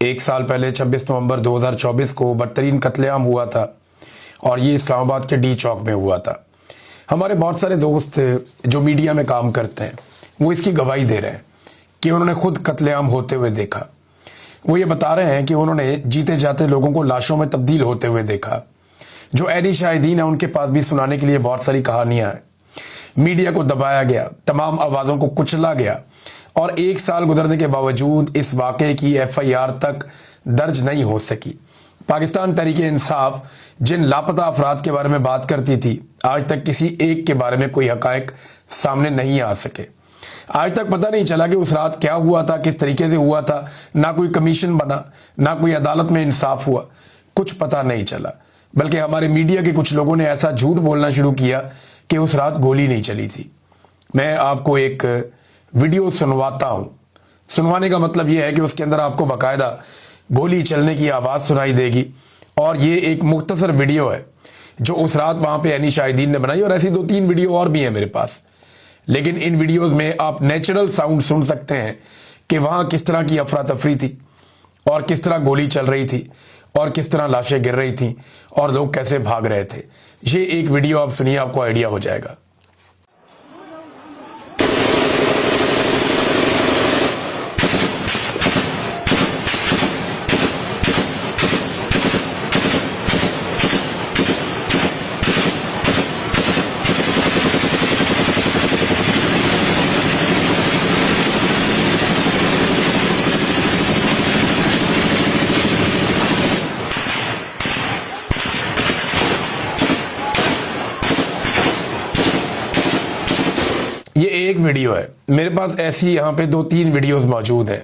एक साल पहले 26 नवंबर 2024 को बदतरीन कत्लेआम हुआ था और ये इस्लामाबाद के डी चौक में हुआ था। हमारे बहुत सारे दोस्त जो मीडिया में काम करते हैं वो इसकी गवाही दे रहे हैं कि उन्होंने खुद कत्लेआम होते हुए देखा। वो ये बता रहे हैं कि उन्होंने जीते जाते लोगों को लाशों में तब्दील होते हुए देखा। जो ऐनी शाहिदीन है उनके पास भी सुनाने के लिए बहुत सारी कहानियां हैं। मीडिया को दबाया गया, तमाम आवाज़ों को कुचला गया और एक साल गुजरने के बावजूद इस वाक़े की FIR तक दर्ज नहीं हो सकी। पाकिस्तान तहरीक-ए-इंसाफ जिन लापता अफराद के बारे में बात करती थी, आज तक किसी एक के बारे में कोई हकायक सामने नहीं आ सके। आज तक पता नहीं चला कि उस रात क्या हुआ था, किस तरीके से हुआ था। ना कोई कमीशन बना, ना कोई अदालत में इंसाफ हुआ, कुछ पता नहीं चला। बल्कि हमारे मीडिया के कुछ लोगों ने ऐसा झूठ बोलना शुरू किया कि उस रात गोली नहीं चली थी। मैं आपको एक वीडियो सुनवाता हूं। सुनवाने का मतलब यह है कि उसके अंदर आपको बाकायदा गोली चलने की आवाज़ सुनाई देगी और ये एक मुख्तसर वीडियो है जो उस रात वहां पे ऐनी शाहिदीन ने बनाई। और ऐसी 2-3 वीडियो और भी हैं मेरे पास, लेकिन इन वीडियोस में आप नेचुरल साउंड सुन सकते हैं कि वहां किस तरह की अफरा तफरी थी और किस तरह गोली चल रही थी और किस तरह लाशें गिर रही थी और लोग कैसे भाग रहे थे। ये एक वीडियो आप सुनिए, आपको आइडिया हो जाएगा। ये एक वीडियो है, मेरे पास ऐसी यहाँ पे 2-3 वीडियोस मौजूद हैं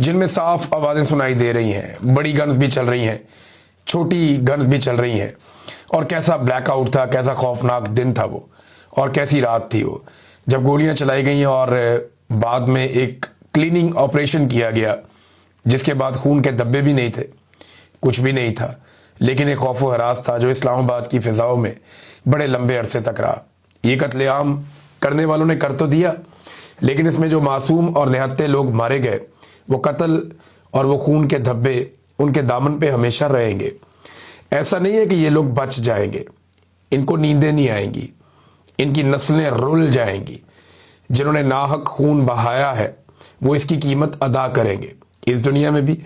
जिनमें साफ आवाज़ें सुनाई दे रही हैं। बड़ी गन्स भी चल रही हैं, छोटी गन्स भी चल रही हैं। और कैसा ब्लैकआउट था, कैसा खौफनाक दिन था वो, और कैसी रात थी वो जब गोलियां चलाई गई और बाद में एक क्लीनिंग ऑपरेशन किया गया, जिसके बाद खून के धब्बे भी नहीं थे, कुछ भी नहीं था। लेकिन एक खौफ व हरास था जो इस्लामाबाद की फिजाओं में बड़े लंबे अरसे तक रहा। ये कत्लेआम करने वालों ने कर तो दिया, लेकिन इसमें जो मासूम और निहत्थे लोग मारे गए, वो कत्ल और वो खून के धब्बे उनके दामन पे हमेशा रहेंगे। ऐसा नहीं है कि ये लोग बच जाएंगे, इनको नींदें नहीं आएंगी, इनकी नस्लें रुल जाएंगी। जिन्होंने नाहक खून बहाया है वो इसकी कीमत अदा करेंगे, इस दुनिया में भी,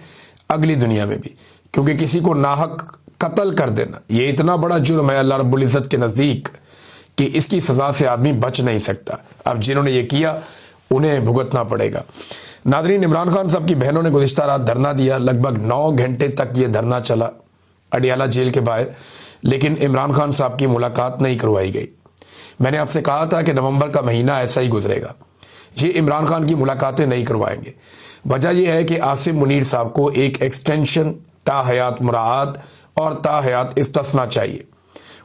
अगली दुनिया में भी। क्योंकि किसी को नाहक कत्ल कर देना ये इतना बड़ा जुर्म है अल्लाह रब्बुल इज़्ज़त के नज़दीक कि इसकी सज़ा से आदमी बच नहीं सकता। अब जिन्होंने ये किया उन्हें भुगतना पड़ेगा। नादरीन, इमरान खान साहब की बहनों ने गुज़िश्ता रात धरना दिया। लगभग 9 घंटे तक ये धरना चला अडियाला जेल के बाहर, लेकिन इमरान खान साहब की मुलाकात नहीं करवाई गई। मैंने आपसे कहा था कि नवंबर का महीना ऐसा ही गुजरेगा, ये इमरान खान की मुलाकातें नहीं करवाएंगे। वजह यह है कि आसिम मुनीर साहब को एक एक्सटेंशन ताहयात मुराआत और ताहयात इस्तिस्ना चाहिए।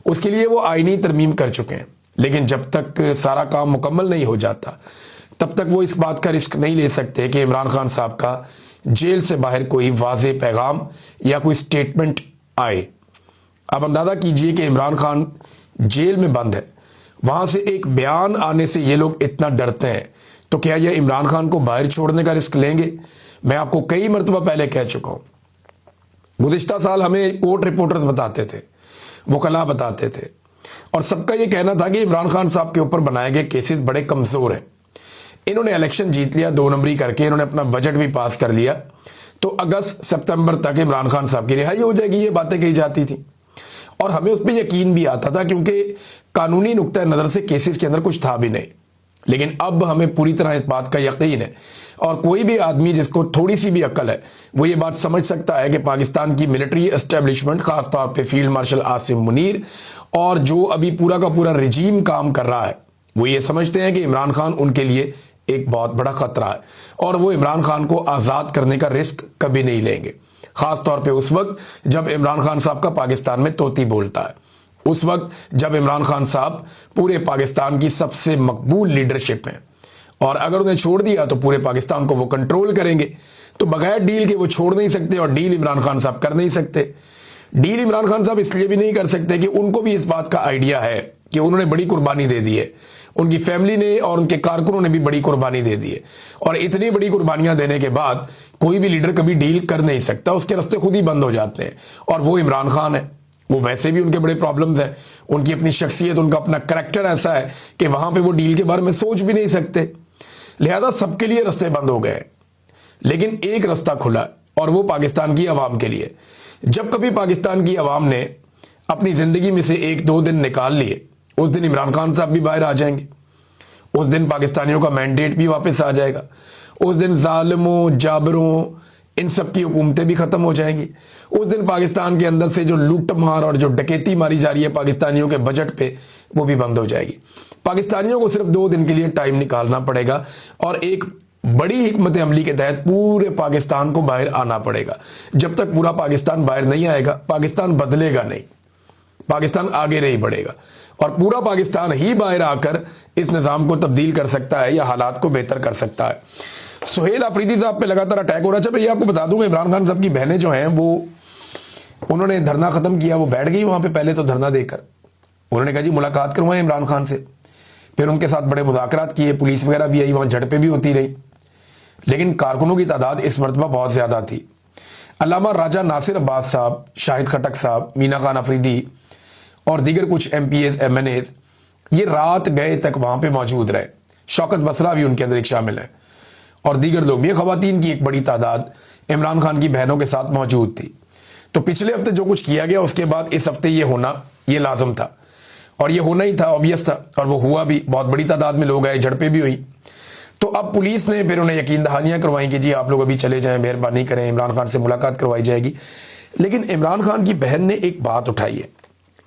उसके लिए वो आईनी तरमीम कर चुके हैं, लेकिन जब तक सारा काम मुकम्मल नहीं हो जाता तब तक वो इस बात का रिस्क नहीं ले सकते कि इमरान खान साहब का जेल से बाहर कोई वाज़े पैगाम या कोई स्टेटमेंट आए। अब अंदाज़ा कीजिए कि इमरान खान जेल में बंद है, वहाँ से एक बयान आने से ये लोग इतना डरते हैं, तो क्या ये इमरान खान को बाहर छोड़ने का रिस्क लेंगे? मैं आपको कई मरतबा पहले कह चुका हूँ। गुज़िश्ता साल हमें कोर्ट रिपोर्टर्स बताते थे, वकला बताते थे, और सबका ये कहना था कि इमरान खान साहब के ऊपर बनाए गए केसेस बड़े कमज़ोर हैं। इन्होंने इलेक्शन जीत लिया 2 नंबरी करके, इन्होंने अपना बजट भी पास कर लिया, तो अगस्त सितंबर तक इमरान खान साहब की रिहाई हो जाएगी, ये बातें कही जाती थी। और हमें उस पर यकीन भी आता था क्योंकि कानूनी नुक्ता नज़र से केसेस के अंदर कुछ था भी नहीं। लेकिन अब हमें पूरी तरह इस बात का यकीन है, और कोई भी आदमी जिसको थोड़ी सी भी अक्ल है वो ये बात समझ सकता है कि पाकिस्तान की मिलिट्री एस्टेब्लिशमेंट, ख़ास तौर पे फील्ड मार्शल आसिम मुनीर और जो अभी पूरा का पूरा रिजीम काम कर रहा है, वो ये समझते हैं कि इमरान खान उनके लिए एक बहुत बड़ा ख़तरा है और वो इमरान खान को आज़ाद करने का रिस्क कभी नहीं लेंगे। ख़ास तौर पर उस वक्त जब इमरान खान साहब का पाकिस्तान में तोती बोलता है, उस वक्त जब इमरान खान साहब पूरे पाकिस्तान की सबसे मकबूल लीडरशिप हैं, और अगर उन्हें छोड़ दिया तो पूरे पाकिस्तान को वो कंट्रोल करेंगे। तो बगैर डील के वो छोड़ नहीं सकते और डील इमरान खान साहब कर नहीं सकते। डील इमरान खान साहब इसलिए भी नहीं कर सकते कि उनको भी इस बात का आइडिया है कि उन्होंने बड़ी कुर्बानी दे दी है, उनकी फैमिली ने और उनके कारकुनों ने भी बड़ी कुर्बानी दे दी है। और इतनी बड़ी कुर्बानियां देने के बाद कोई भी लीडर कभी डील कर नहीं सकता, उसके रास्ते खुद ही बंद हो जाते हैं। और वो इमरान खान है। वो वैसे भी उनके बड़े प्रॉब्लम्स हैं, उनकी अपनी शख्सियत, उनका अपना करैक्टर ऐसा है कि वहां पे वो डील के बारे में सोच भी नहीं सकते। लिहाजा सबके लिए रास्ते बंद हो गए, लेकिन एक रास्ता खुला और वो पाकिस्तान की आवाम के लिए। जब कभी पाकिस्तान की आवाम ने अपनी जिंदगी में से 1-2 दिन निकाल लिए, उस दिन इमरान खान साहब भी बाहर आ जाएंगे, उस दिन पाकिस्तानियों का मैंडेट भी वापस आ जाएगा, उस दिन जालिमों, जाबरों, इन सब की हुकूमतें भी खत्म हो जाएंगी। उस दिन पाकिस्तान के अंदर से जो लूट मार और जो डकैती मारी जा रही है पाकिस्तानियों के बजट पे, वो भी बंद हो जाएगी। पाकिस्तानियों को सिर्फ 2 दिन के लिए टाइम निकालना पड़ेगा और एक बड़ी हिकमत अमली के तहत पूरे पाकिस्तान को बाहर आना पड़ेगा। जब तक पूरा पाकिस्तान बाहर नहीं आएगा, पाकिस्तान बदलेगा नहीं, पाकिस्तान आगे नहीं बढ़ेगा। और पूरा पाकिस्तान ही बाहर आकर इस निज़ाम को तब्दील कर सकता है या हालात को बेहतर कर सकता है। सुहेल अफरीदी साहब पे लगातार अटैक हो रहा है। अच्छा, मैं ये आपको बता दूंगा, इमरान खान साहब की बहनें जो हैं वो, उन्होंने धरना खत्म किया, वो बैठ गई वहां पे पहले तो धरना देकर। उन्होंने कहा जी मुलाकात करवाएं इमरान खान से। फिर उनके साथ बड़े मुज़ाकरात किए, पुलिस वगैरह भी आई, वहां झड़पें भी होती रही, लेकिन कारकुनों की तादाद इस मरतबा बहुत ज्यादा थी। अल्लामा राजा नासिर अब्बास साहब, शाहिद खटक साहब, मीना खान अफरीदी और दीगर कुछ MPs MNAs ये रात गए तक वहां पे मौजूद रहे। शौकत बसरा भी उनके अंदर एक शामिल है और दीगर लोग भी। खवातीन की एक बड़ी तादाद इमरान खान की बहनों के साथ मौजूद थी। तो पिछले हफ्ते जो कुछ किया गया उसके बाद इस हफ्ते ये होना ये लाजम था और ये होना ही था, ऑब्वियस था, और वो हुआ भी। बहुत बड़ी तादाद में लोग आए, झड़पें भी हुई। तो अब पुलिस ने फिर उन्हें यकीन दहानियां करवाई कि जी आप लोग अभी चले जाएं, मेहरबानी करें, इमरान खान से मुलाकात करवाई जाएगी। लेकिन इमरान खान की बहन ने एक बात उठाई है,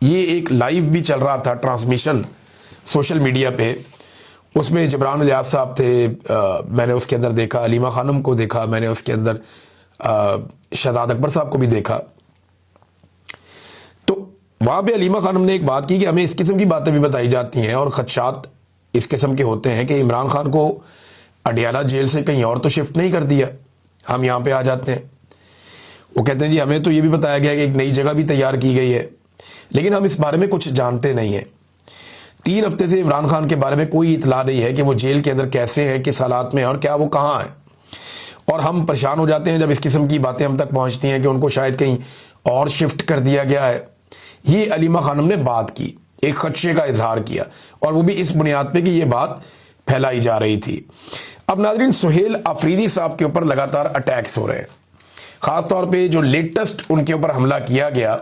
ये एक लाइव भी चल रहा था ट्रांसमिशन सोशल मीडिया पे, उसमें जबरान इलियास साहब थे, मैंने उसके अंदर देखा अलीमा खानम को देखा, मैंने उसके अंदर शहजाद अकबर साहब को भी देखा। तो वहां पे अलीमा खानम ने एक बात की कि हमें इस किस्म की बातें भी बताई जाती हैं और खदशात इस किस्म के होते हैं कि इमरान खान को अडियाला जेल से कहीं और तो शिफ्ट नहीं कर दिया, हम यहाँ पे आ जाते हैं। वो कहते हैं जी हमें तो ये भी बताया गया कि एक नई जगह भी तैयार की गई है, लेकिन हम इस बारे में कुछ जानते नहीं हैं। 3 हफ्ते से इमरान खान के बारे में कोई इतला नहीं है कि वो जेल के अंदर कैसे हैं, किस हालात में हैं और क्या वो कहाँ हैं। और हम परेशान हो जाते हैं जब इस किस्म की बातें हम तक पहुँचती हैं कि उनको शायद कहीं और शिफ्ट कर दिया गया है। ये अलीमा खानम ने बात की, एक खदशे का इजहार किया, और वो भी इस बुनियाद पे कि ये बात फैलाई जा रही थी। अब नाज़रीन, सुहेल अफरीदी साहब के ऊपर लगातार अटैक्स हो रहे हैं। ख़ास तौर पे जो लेटेस्ट उनके ऊपर हमला किया गया,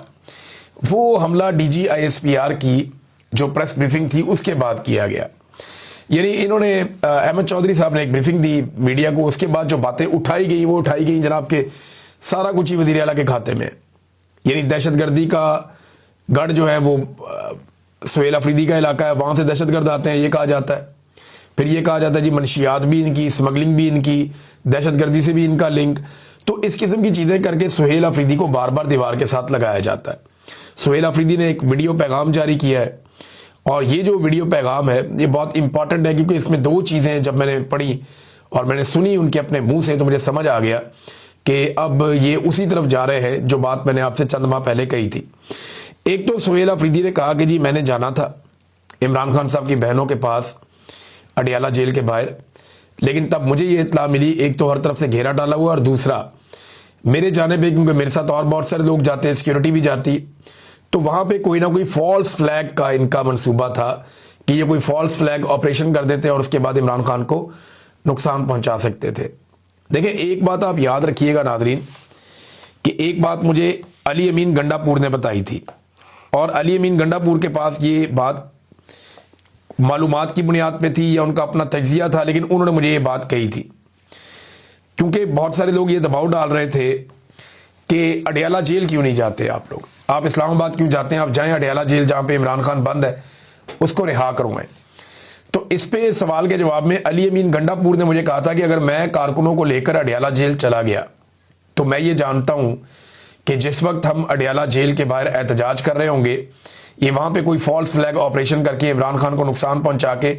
वो हमला DG ISPR की जो प्रेस ब्रीफिंग थी उसके बाद किया गया। यानी इन्होंने अहमद चौधरी साहब ने एक ब्रीफिंग दी मीडिया को, उसके बाद जो बातें उठाई गई वो उठाई गई जनाब के सारा कुछ ही वज़ीर आला के खाते में। यानी दहशतगर्दी का गढ़ जो है वो सुहेल अफरीदी का इलाका है, वहाँ से दहशतगर्द आते हैं ये कहा जाता है। फिर ये कहा जाता है जी मनशियात भी इनकी, स्मगलिंग भी इनकी, दहशतगर्दी से भी इनका लिंक। तो इस किस्म की चीज़ें करके सुहेल अफरीदी को बार बार दीवार के साथ लगाया जाता है। सुहेल अफरीदी ने एक वीडियो पैगाम जारी किया है और ये जो वीडियो पैगाम है ये बहुत इंपॉर्टेंट है, क्योंकि इसमें 2 चीज़ें जब मैंने पढ़ी और मैंने सुनी उनके अपने मुंह से तो मुझे समझ आ गया कि अब ये उसी तरफ जा रहे हैं जो बात मैंने आपसे चंद माह पहले कही थी। एक तो सुहेल अफरीदी ने कहा कि जी मैंने जाना था इमरान खान साहब की बहनों के पास अडियाला जेल के बाहर, लेकिन तब मुझे ये इत्तला मिली, एक तो हर तरफ से घेरा डाला हुआ और दूसरा मेरे जाने पे, क्योंकि मेरे साथ और बहुत सारे लोग जाते हैं, सिक्योरिटी भी जाती, तो वहाँ पे कोई ना कोई फॉल्स फ्लैग का इनका मंसूबा था कि ये कोई फॉल्स फ्लैग ऑपरेशन कर देते और उसके बाद इमरान खान को नुकसान पहुँचा सकते थे। देखिए एक बात आप याद रखिएगा नाजरीन, कि एक बात मुझे अली अमीन गंडापुर ने बताई थी, और अली अमीन गंडापुर के पास ये बात मालूमात की बुनियाद पे थी या उनका अपना तज्जिया था, लेकिन उन्होंने मुझे ये बात कही थी। क्योंकि बहुत सारे लोग ये दबाव डाल रहे थे कि अडियाला जेल क्यों नहीं जाते आप लोग, आप इस्लामाबाद क्यों जाते हैं, आप जाएं अडियाला जेल जहाँ पे इमरान खान बंद है उसको रिहा करूँ मैं। तो इस पे सवाल के जवाब में अली अमीन गंडापुर ने मुझे कहा था कि अगर मैं कारकुनों को लेकर अडियाला जेल चला गया तो मैं ये जानता हूँ कि जिस वक्त हम अडियाला जेल के बाहर एहतजाज कर रहे होंगे, ये वहाँ पे कोई फॉल्स फ्लैग ऑपरेशन करके इमरान खान को नुकसान पहुँचा के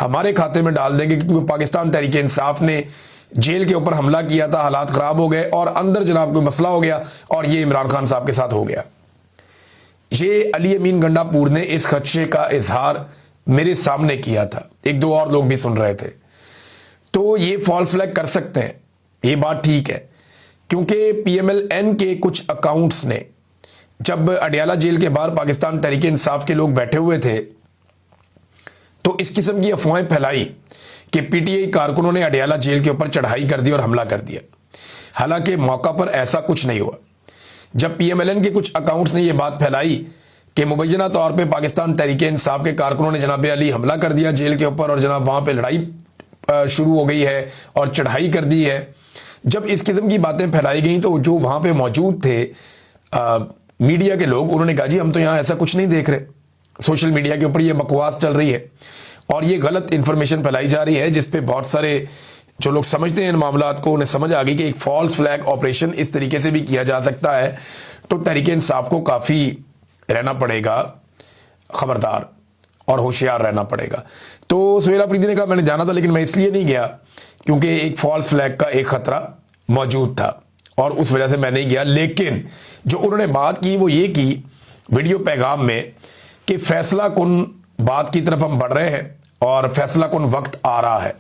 हमारे खाते में डाल देंगे, क्योंकि पाकिस्तान तहरीक इंसाफ ने जेल के ऊपर हमला किया था, हालात ख़राब हो गए और अंदर जनाब कोई मसला हो गया और ये इमरान खान साहब के साथ हो गया। ये अली अमीन गंडापुर ने इस खदशे का इजहार मेरे सामने किया था, एक दो और लोग भी सुन रहे थे। तो ये फॉल्स फ्लैग कर सकते हैं, ये बात ठीक है, क्योंकि पीएमएलएन के कुछ अकाउंट्स ने जब अडियाला जेल के बाहर पाकिस्तान तहरीक इंसाफ के लोग बैठे हुए थे तो इस किस्म की अफवाहें फैलाई कि पीटीआई कारकुनों ने अडियाला जेल के ऊपर चढ़ाई कर दी और हमला कर दिया। हालांकि मौका पर ऐसा कुछ नहीं हुआ। जब पीएमएलएन के कुछ अकाउंट्स ने यह बात फैलाई कि मुबैना तौर पे पाकिस्तान तहरीक इंसाफ के कारकुनों ने जनाब अली हमला कर दिया जेल के ऊपर और जनाब वहां पे लड़ाई शुरू हो गई है और चढ़ाई कर दी है, जब इस किस्म की बातें फैलाई गई तो जो वहां पे मौजूद थे मीडिया के लोग, उन्होंने कहा जी हम तो यहां ऐसा कुछ नहीं देख रहे, सोशल मीडिया के ऊपर ये बकवास चल रही है और ये गलत इंफॉर्मेशन फैलाई जा रही है, जिसपे बहुत सारे जो लोग समझते हैं इन मामलात को उन्हें समझ आ गई कि एक फॉल्स फ्लैग ऑपरेशन इस तरीके से भी किया जा सकता है। तो तहरीक इंसाफ को काफ़ी रहना पड़ेगा, खबरदार और होशियार रहना पड़ेगा। तो सुहेल अफरीदी ने कहा मैंने जाना था लेकिन मैं इसलिए नहीं गया क्योंकि एक फॉल्स फ्लैग का एक खतरा मौजूद था और उस वजह से मैं नहीं गया। लेकिन जो उन्होंने बात की वो ये की वीडियो पैगाम में कि फैसला कुन बात की तरफ हम बढ़ रहे हैं और फैसला कुन वक्त आ रहा है,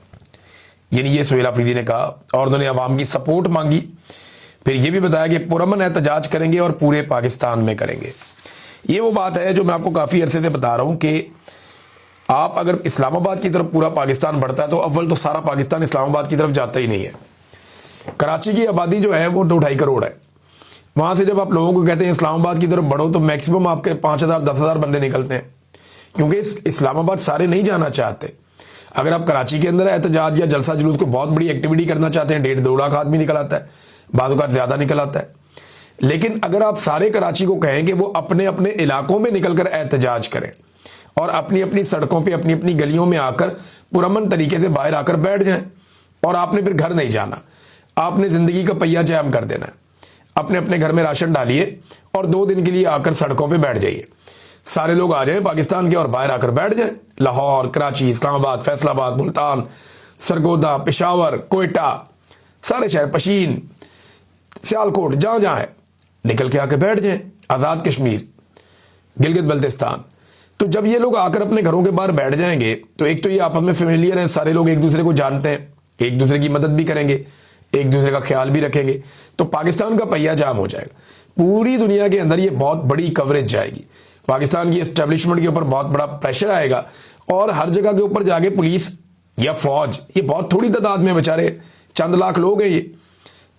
यानी ये सुहेल अफरीदी ने कहा और उन्होंने अवाम की सपोर्ट मांगी। फिर ये भी बताया कि पुरअमन एहतजाज करेंगे और पूरे पाकिस्तान में करेंगे। ये वो बात है जो मैं आपको काफ़ी अरसे से बता रहा हूँ कि आप अगर इस्लामाबाद की तरफ पूरा पाकिस्तान बढ़ता है तो अव्वल तो सारा पाकिस्तान इस्लामाबाद की तरफ जाता ही नहीं है। कराची की आबादी जो है वो 2-2.5 करोड़ है। वहाँ से जब आप लोगों को कहते हैं इस्लामाबाद की तरफ बढ़ो तो मैक्सिमम आपके 5,000-10,000 बंदे निकलते हैं, क्योंकि इस्लामाबाद सारे नहीं जाना चाहते। अगर आप कराची के अंदर एहतजाज या जलसा जुलूस को बहुत बड़ी एक्टिविटी करना चाहते हैं 1.5-2 लाख आदमी निकल आता है, बाद औक़ात ज़्यादा निकल आता है। लेकिन अगर आप सारे कराची को कहें कि वो अपने अपने इलाकों में निकलकर एहतजाज करें और अपनी अपनी सड़कों पे अपनी अपनी गलियों में आकर पुरअमन तरीके से बाहर आकर बैठ जाएं और आपने फिर घर नहीं जाना, आपने ज़िंदगी का पहिया जाम कर देना है, अपने अपने घर में राशन डालिए और 2 दिन के लिए आकर सड़कों पे बैठ जाइए। सारे लोग आ जाएं पाकिस्तान के और बाहर आकर बैठ जाएं। लाहौर, कराची, इस्लामाबाद, फैसलाबाद, मुल्तान, सरगोदा, पेशावर, कोयटा, सारे शहर, पशीन, सियालकोट, जहाँ जहाँ है निकल के आके बैठ जाएं। आज़ाद कश्मीर, गिलगित बल्तिस्तान। तो जब ये लोग आकर अपने घरों के बाहर बैठ जाएंगे तो एक तो ये आपस में फेमिलियर है, सारे लोग एक दूसरे को जानते हैं, एक दूसरे की मदद भी करेंगे, एक दूसरे का ख्याल भी रखेंगे, तो पाकिस्तान का पहिया जाम हो जाएगा। पूरी दुनिया के अंदर ये बहुत बड़ी कवरेज जाएगी, पाकिस्तान की एस्टेब्लिशमेंट के ऊपर बहुत बड़ा प्रेशर आएगा और हर जगह के ऊपर जाके पुलिस या फौज, ये बहुत थोड़ी तादाद में बेचारे चंद लाख लोग हैं,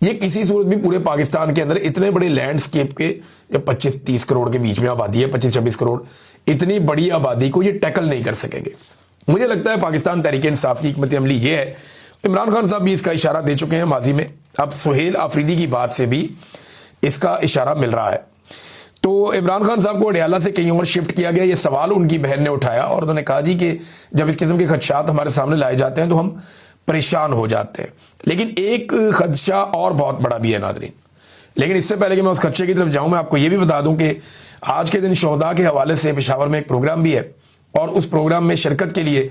ये किसी सूरत भी पूरे पाकिस्तान के अंदर इतने बड़े लैंडस्केप के जो 25-30 करोड़ के बीच में आबादी है, 25-26 करोड़, इतनी बड़ी आबादी को ये टैकल नहीं कर सकेंगे। मुझे लगता है पाकिस्तान तहरीक इंसाफ की हिकमत अमली ये है। इमरान खान साहब भी इसका इशारा दे चुके हैं माजी में, अब सुहेल अफरीदी की बात से भी इसका इशारा मिल रहा है। तो इमरान खान साहब को अडियाला से कहीं और शिफ्ट किया गया, ये सवाल उनकी बहन ने उठाया और उन्होंने कहा जी कि जब इस किस्म के खदशात हमारे सामने लाए जाते हैं तो हम परेशान हो जाते हैं। लेकिन एक खदशा और बहुत बड़ा भी है नादरीन, लेकिन इससे पहले कि मैं उस खदशे की तरफ जाऊं मैं आपको ये भी बता दूं कि आज के दिन शोहदा के हवाले से पेशावर में एक प्रोग्राम भी है और उस प्रोग्राम में शिरकत के लिए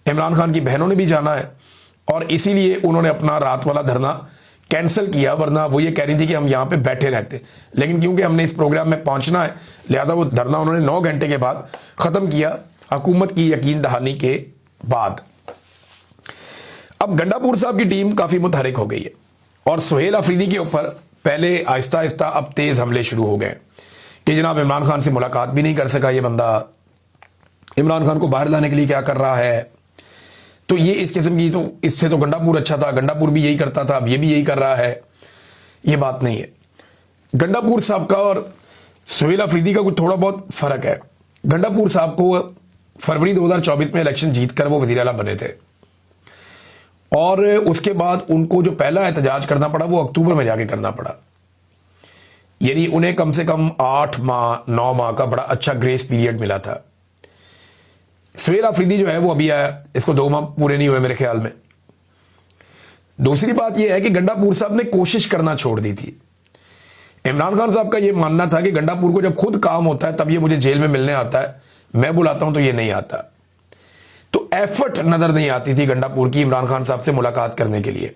इमरान खान की बहनों ने भी जाना है और इसीलिए उन्होंने अपना रात वाला धरना कैंसिल किया, वरना वो ये कह रही थी कि हम यहाँ पे बैठे रहते, लेकिन क्योंकि हमने इस प्रोग्राम में पहुंचना है लिहाजा वो धरना उन्होंने 9 घंटे के बाद ख़त्म किया, हुकूमत की यकीन दहानी के बाद। अब गंडापुर साहब की टीम काफ़ी मुतहरिक हो गई है और सुहेल अफरीदी के ऊपर पहले आहिस्ता आहिस्ता अब तेज़ हमले शुरू हो गए कि जनाब इमरान खान से मुलाकात भी नहीं कर सका ये बंदा, इमरान खान को बाहर लाने के लिए क्या कर रहा है। तो ये इस किस्म की, तो इससे तो गंडापुर अच्छा था, गंडापुर भी यही करता था, अब ये भी यही कर रहा है, ये बात नहीं है। गंडापुर साहब का और सुहेल अफरीदी का कुछ थोड़ा बहुत फ़र्क है। गंडापुर साहब को फरवरी 2024 में इलेक्शन जीत कर वो वज़ीर आला बने थे और उसके बाद उनको जो पहला एहतजाज करना पड़ा वो अक्टूबर में जाके करना पड़ा, यानी उन्हें कम से कम 8 माह 9 माह का बड़ा अच्छा ग्रेस पीरियड मिला था। सुहेल अफरीदी जो है वो अभी आया, इसको 2 माह पूरे नहीं हुए मेरे ख्याल में। दूसरी बात यह है कि गंडापुर साहब ने कोशिश करना छोड़ दी थी। इमरान खान साहब का यह मानना था कि गंडापुर को जब खुद काम होता है तब ये मुझे जेल में मिलने आता है, मैं बुलाता हूं तो ये नहीं आता। तो एफर्ट नजर नहीं आती थी गंडापुर की इमरान खान साहब से मुलाकात करने के लिए।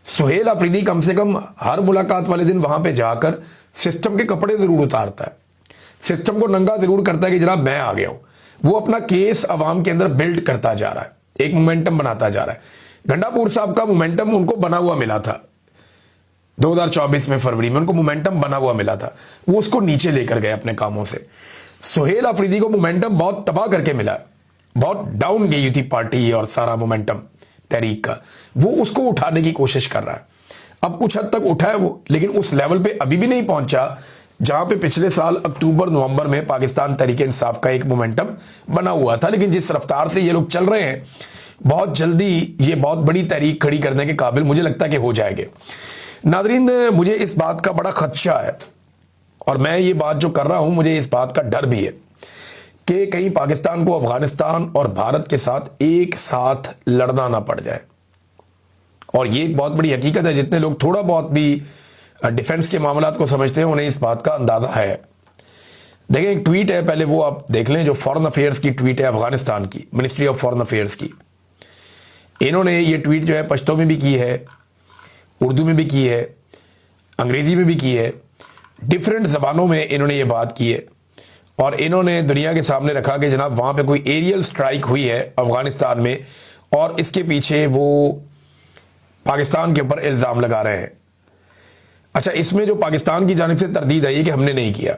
सुहेल अफरीदी कम से कम हर मुलाकात वाले दिन वहां पे जाकर सिस्टम के कपड़े जरूर उतारता है, सिस्टम को नंगा जरूर करता है कि जनाब मैं आ गया हूं, वो अपना केस अवाम के अंदर बिल्ड करता जा रहा है, एक मोमेंटम बनाता जा रहा है। गंडापुर साहब का मोमेंटम उनको बना हुआ मिला था 2024 में फरवरी में, उनको मोमेंटम बना हुआ मिला था, वो उसको नीचे लेकर गए अपने कामों से। सुहेल अफरीदी को मोमेंटम बहुत तबाह करके मिला, बहुत डाउन गई थी पार्टी और सारा मोमेंटम तहरीक का, वो उसको उठाने की कोशिश कर रहा है। अब कुछ हद तक उठा है वो, लेकिन उस लेवल पे अभी भी नहीं पहुंचा जहां पे पिछले साल अक्टूबर नवंबर में पाकिस्तान तहरीक इंसाफ का एक मोमेंटम बना हुआ था। लेकिन जिस रफ्तार से ये लोग चल रहे हैं, बहुत जल्दी ये बहुत बड़ी तहरीक खड़ी करने के काबिल मुझे लगता है कि हो जाएंगे। नादरीन, मुझे इस बात का बड़ा खदशा है और मैं ये बात जो कर रहा हूं, मुझे इस बात का डर भी है कि कहीं पाकिस्तान को अफगानिस्तान और भारत के साथ एक साथ लड़ना ना पड़ जाए। और ये एक बहुत बड़ी हकीकत है, जितने लोग थोड़ा बहुत भी डिफेंस के मामलात को समझते हैं उन्हें इस बात का अंदाजा है। देखें, एक ट्वीट है, पहले वो आप देख लें, जो फॉरेन अफेयर्स की ट्वीट है अफगानिस्तान की, मिनिस्ट्री ऑफ फॉरेन अफेयर्स की। इन्होंने ये ट्वीट जो है पश्तो में भी की है, उर्दू में भी की है, अंग्रेजी में भी की है, डिफरेंट ज़बानों में इन्होंने ये बात की है। और इन्होंने दुनिया के सामने रखा कि जनाब वहाँ पे कोई एरियल स्ट्राइक हुई है अफगानिस्तान में और इसके पीछे वो पाकिस्तान के ऊपर इल्ज़ाम लगा रहे हैं। अच्छा, इसमें जो पाकिस्तान की जानिब से तरदीद आई है कि हमने नहीं किया।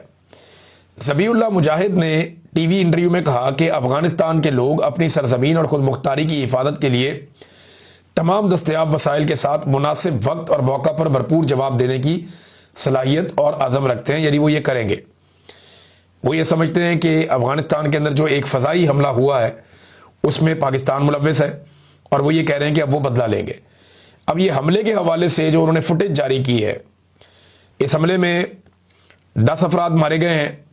ज़बीउल्लाह मुजाहिद ने टीवी इंटरव्यू में कहा कि अफगानिस्तान के लोग अपनी सरजमीन और खुद मुख्तारी की हिफाजत के लिए तमाम दस्तयाब वसाइल के साथ मुनासिब वक्त और मौका पर भरपूर जवाब देने की सलाहियत और अज़म रखते हैं, यदि वो ये करेंगे। वो ये समझते हैं कि अफगानिस्तान के अंदर जो एक फ़ज़ाई हमला हुआ है उसमें पाकिस्तान मुलव्वस है और वो ये कह रहे हैं कि अब वो बदला लेंगे। अब ये हमले के हवाले से जो उन्होंने फुटेज जारी की है, इस हमले में 10 अफराद मारे गए हैं।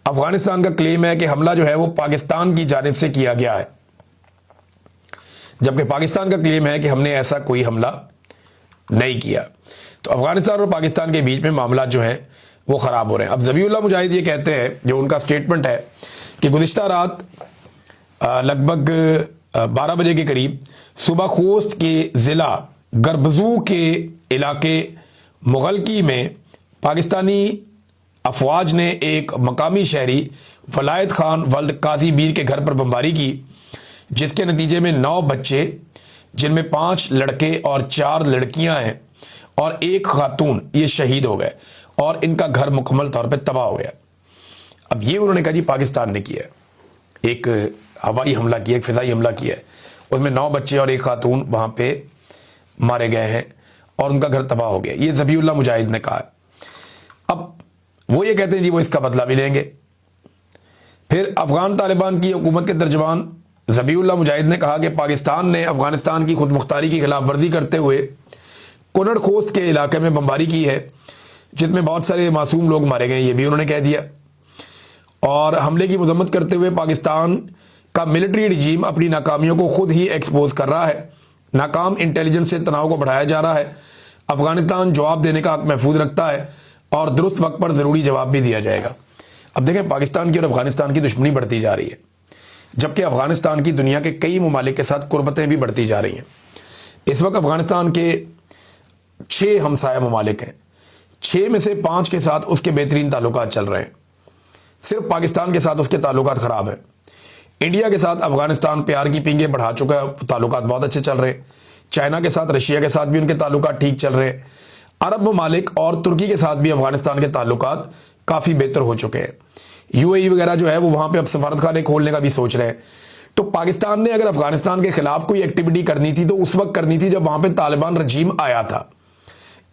अफगानिस्तान का क्लेम है कि हमला जो है वो पाकिस्तान की जानिब से किया गया है, जबकि पाकिस्तान का क्लेम है कि हमने ऐसा कोई हमला नहीं किया। तो अफगानिस्तान और पाकिस्तान के बीच में मामला जो है वो ख़राब हो रहे हैं। अब ज़बीउल्लाह मुजाहिद ये कहते हैं, जो उनका स्टेटमेंट है, कि गुज़िश्ता रात लगभग 12 बजे के करीब सुबह खोस्त के ज़िला गर्बजू के इलाके मुगलकी में पाकिस्तानी अफवाज ने एक मकामी शहरी वलायत खान वल्द काजी बीर के घर पर बमबारी की, जिसके नतीजे में 9 बच्चे, जिनमें 5 लड़के और 4 लड़कियां हैं और 1 खातून, ये शहीद हो गए और इनका घर मुकम्मल तौर पे तबाह हो गया। अब ये उन्होंने कहा जी पाकिस्तान ने किया है, एक हवाई हमला किया, एक फ़िज़ाई हमला किया है, उसमें 9 बच्चे और 1 खातून वहाँ पे मारे गए हैं और उनका घर तबाह हो गया। ये ज़बीउल्लाह मुजाहिद ने कहा है। अब वो ये कहते हैं जी वो इसका बदला भी लेंगे। फिर अफगान तालिबान की हुकूमत के तर्जुमान ज़बीउल्लाह मुजाहिद ने कहा कि पाकिस्तान ने अफगानिस्तान की खुद मुख्तारी की खिलाफ वर्जी करते हुए कुनड़ खोस्त के इलाके में बमबारी की है, जिसमें बहुत सारे मासूम लोग मारे गए, ये भी उन्होंने कह दिया। और हमले की मजम्मत करते हुए पाकिस्तान का मिलिट्री रिजीम अपनी नाकामियों को खुद ही एक्सपोज कर रहा है। नाकाम इंटेलिजेंस से तनाव को बढ़ाया जा रहा है। अफगानिस्तान जवाब देने का हक महफूज रखता है और दुरुस्त वक्त पर ज़रूरी जवाब भी दिया जाएगा। अब देखें, पाकिस्तान की और अफगानिस्तान की दुश्मनी बढ़ती जा रही है, जबकि अफगानिस्तान की दुनिया के कई ममालिक के साथ कुर्बतें भी बढ़ती जा रही हैं। इस वक्त अफगानिस्तान के 6 हमसाया ममालिक हैं, 6 में से 5 के साथ उसके बेहतरीन ताल्लुकात चल रहे हैं। सिर्फ पाकिस्तान के साथ उसके ताल्लुकात ख़राब हैं। इंडिया के साथ अफगानिस्तान प्यार की पींगे बढ़ा चुका है, ताल्लुकात बहुत अच्छे चल रहे हैं। चाइना के साथ, रशिया के साथ भी उनके ताल्लुकात ठीक चल रहे हैं। अरब ममालिक और तुर्की के साथ भी अफगानिस्तान के ताल्लुकात काफ़ी बेहतर हो चुके हैं। यूएई वगैरह जो है वो वहाँ पे अब सफारत खाने खोलने का भी सोच रहे हैं। तो पाकिस्तान ने अगर अफगानिस्तान के खिलाफ कोई एक्टिविटी करनी थी तो उस वक्त करनी थी जब वहाँ पे तालिबान रजीम आया था।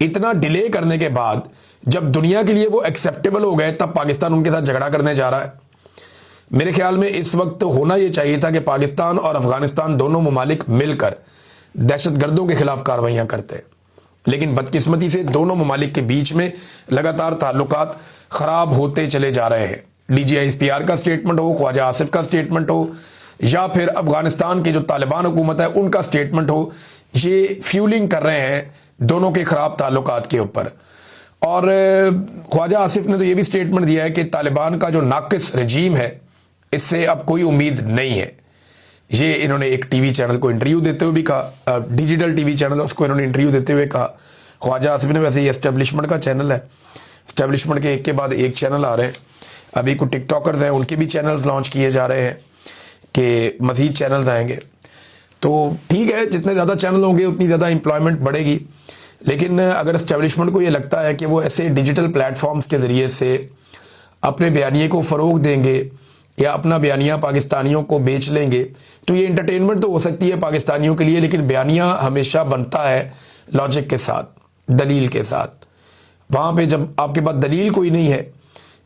इतना डिले करने के बाद जब दुनिया के लिए वो एक्सेप्टेबल हो गए, तब पाकिस्तान उनके साथ झगड़ा करने जा रहा है। मेरे ख्याल में इस वक्त होना ये चाहिए था कि पाकिस्तान और अफगानिस्तान दोनों ममालिक मिलकर दहशतगर्दों के खिलाफ कार्रवाइयाँ करते, लेकिन बदकिस्मती से दोनों ममालिक के बीच में लगातार ताल्लुकात ख़राब होते चले जा रहे हैं। DGISPR का स्टेटमेंट हो, ख्वाजा आसिफ का स्टेटमेंट हो, या फिर अफगानिस्तान की जो तालिबान हुकूमत है उनका स्टेटमेंट हो, ये फ्यूलिंग कर रहे हैं दोनों के ख़राब ताल्लुकात के ऊपर। और ख्वाजा आसिफ ने तो ये भी स्टेटमेंट दिया है कि तालिबान का जो नाकिस रजीम है इससे अब कोई उम्मीद नहीं है। ये इन्होंने एक टीवी चैनल को इंटरव्यू देते हुए भी कहा, डिजिटल टीवी चैनल, उसको इन्होंने इंटरव्यू देते हुए कहा। ख्वाजा आसिफ ने, वैसे ये एस्टेब्लिशमेंट का चैनल है, एस्टेब्लिशमेंट के एक बाद एक चैनल आ रहे हैं, अभी कुछ टिकटॉकर्स हैं, उनके भी चैनल्स लॉन्च किए जा रहे हैं कि मज़ीद चैनल्स आएंगे। तो ठीक है, जितने ज़्यादा चैनल होंगे उतनी ज़्यादा एम्प्लॉयमेंट बढ़ेगी। लेकिन अगर एस्टेब्लिशमेंट को ये लगता है कि वो ऐसे डिजिटल प्लेटफॉर्म्स के ज़रिए से अपने बयानिए को फ़रोग देंगे या अपना बयानिया पाकिस्तानियों को बेच लेंगे, तो ये इंटरटेनमेंट तो हो सकती है पाकिस्तानियों के लिए, लेकिन बयानिया हमेशा बनता है लॉजिक के साथ, दलील के साथ। वहाँ पे जब आपके पास दलील कोई नहीं है,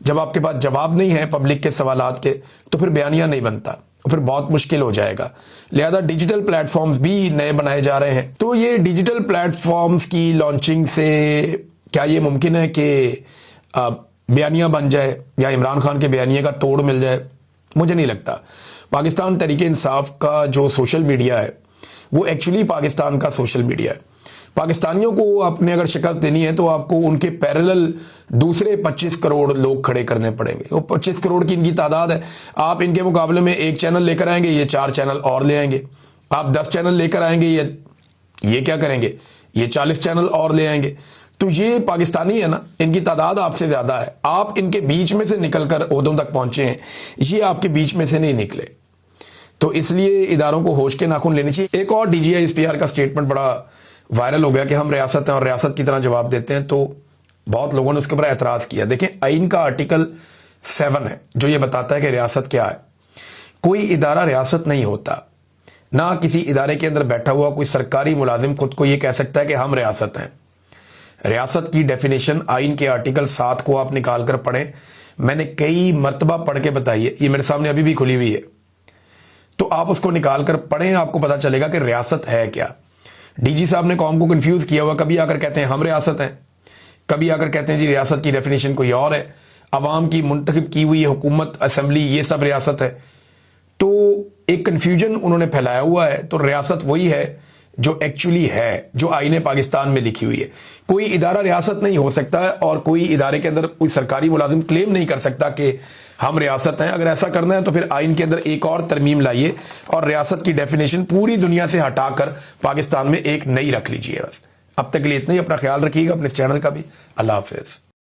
जब आपके पास जवाब नहीं है पब्लिक के सवालात के, तो फिर बयानिया नहीं बनता, फिर बहुत मुश्किल हो जाएगा। लिहाजा डिजिटल प्लेटफॉर्म्स भी नए बनाए जा रहे हैं। तो ये डिजिटल प्लेटफॉर्म्स की लॉन्चिंग से क्या ये मुमकिन है कि बयानिया बन जाए या इमरान खान के बयानिए का तोड़ मिल जाए? मुझे नहीं लगता। पाकिस्तान तहरीक इंसाफ का जो सोशल मीडिया है वो एक्चुअली पाकिस्तान का सोशल मीडिया है। पाकिस्तानियों को आपने अगर शिकस्त देनी है तो आपको उनके पैरेलल दूसरे 25 करोड़ लोग खड़े करने पड़ेंगे। वो 25 करोड़ की इनकी तादाद है। आप इनके मुकाबले में एक चैनल लेकर आएंगे, ये 4 चैनल और ले आएंगे। आप 10 चैनल लेकर आएंगे, ये क्या करेंगे, ये 40 चैनल और ले आएंगे। तो ये पाकिस्तानी है ना, इनकी तादाद आपसे ज़्यादा है। आप इनके बीच में से निकल कर ओहदों तक पहुंचे हैं, ये आपके बीच में से नहीं निकले। तो इसलिए इदारों को होश के नाखून लेने चाहिए। एक और DGI-SPR का स्टेटमेंट बड़ा वायरल हो गया कि हम रियासत हैं और रियासत की तरह जवाब देते हैं, तो बहुत लोगों ने उसके ऊपर एतराज़ किया। देखें, आइन का आर्टिकल 7 है जो ये बताता है कि रियासत क्या है। कोई इदारा रियासत नहीं होता, ना किसी इदारे के अंदर बैठा हुआ कोई सरकारी मुलाजिम खुद को ये कह सकता है कि हम रियासत हैं। रियासत की डेफिनेशन आइन के आर्टिकल 7 को आप निकाल कर पढ़ें। मैंने कई मरतबा पढ़ के बताई है, ये मेरे सामने अभी भी खुली हुई है, तो आप उसको निकाल कर पढ़ें, आपको पता चलेगा कि रियासत है क्या। DG साहब ने कौम को कंफ्यूज किया हुआ, कभी आकर कहते हैं हम रियासत हैं, कभी आकर कहते हैं जी रियासत की डेफिनेशन कोई और है, अवाम की मुंतखब की हुई हुकूमत, असेंबली, ये सब रियासत है। तो एक कंफ्यूजन उन्होंने फैलाया हुआ है। तो रियासत वही है जो एक्चुअली है, जो आईने पाकिस्तान में लिखी हुई है। कोई इदारा रियासत नहीं हो सकता है और कोई इदारे के अंदर कोई सरकारी मुलाजिम क्लेम नहीं कर सकता कि हम रियासत हैं। अगर ऐसा करना है तो फिर आइन के अंदर एक और तरमीम लाइए और रियासत की डेफिनेशन पूरी दुनिया से हटाकर पाकिस्तान में एक नई रख लीजिए। बस अब तक के लिए इतना ही। अपना ख्याल रखिएगा, अपने चैनल का भी। अल्लाह हाफिज।